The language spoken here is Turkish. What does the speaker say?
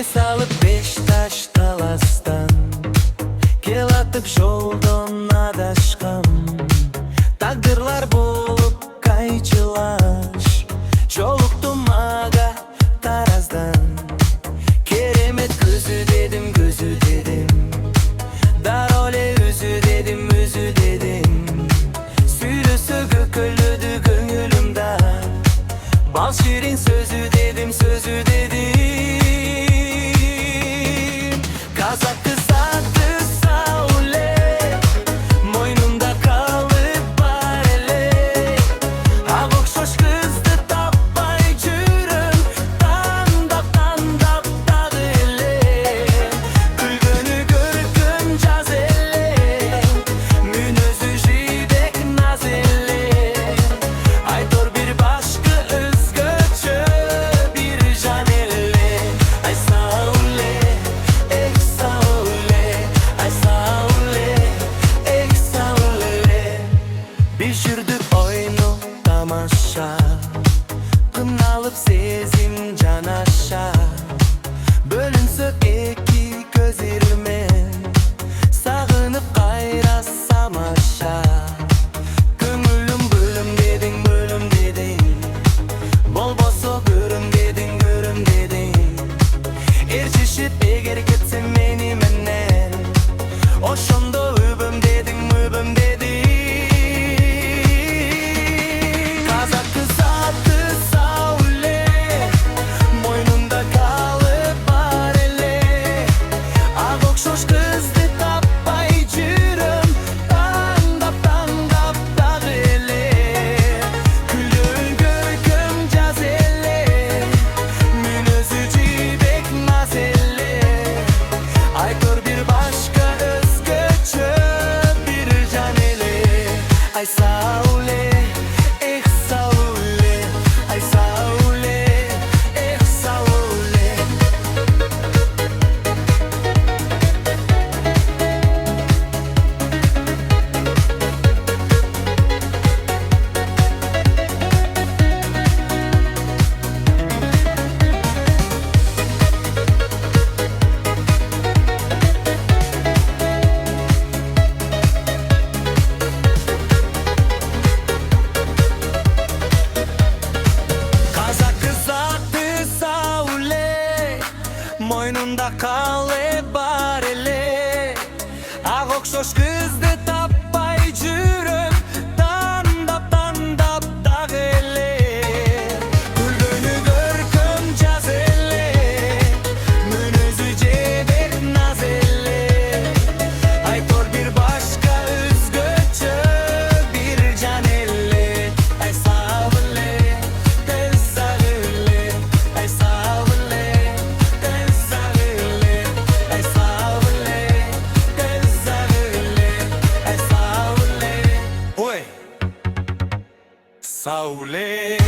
salıp beş taş talastan, kelatıp joldan adaşkam. Taqdirlar bolup kayçılaş, joluktum maga tarazdan. Keremet gözü dedim, gözü dedim, darole özü dedim, özü dedim. Süylüsü gökülüdü gönülümde, bal şirin sözü dedim, sözü dedim. Kazak kısattı saule, moynumda kalıp var ele. Havuk şoş kızdı tapay cürüm, tandap tandap dağı ele. Külgünü görküm caz ele, münözü jidek naz ele. Aytor bir başka özgöçü, bir can ele. Ay saule, ek saule, ay saule, ek saule. Pişirdik oyunu tamaşa, kınalıp sezim can aşağı. Bölünsök iki gözlerime, sağınıp kayrasam aşağı. Gönülüm bölüm dedin, bölüm dedin, bol boso görüm dedin, görüm dedin. Erçeşit eğer gitsin meni menen, oşonda öbüm dedin, öbüm dedin. Kazak kısattı saule, moynunda kalıp var ele. Ağok şoş kızdı tapay cürüm, tandap tandap dağı ele. Külün görküm caz ele, münözü cibek naz ele. Aytor bir başka özgöçü, bir can ele. Ay saule, eh saule, ay saule, eh saule. Kazak kısattı saule, moynunda kalıp var ele. Ağok şoş kızdı tapay cürüm, tandap tandap dağı ele. Külgünü görküm caz ele, münözü cebek naz ele. Aytor bir başka özgöçü, bir can ele. Ay saule, tel saule, ay saule, tel saule, ay saule, tel saule, ay saule. Uy, saule.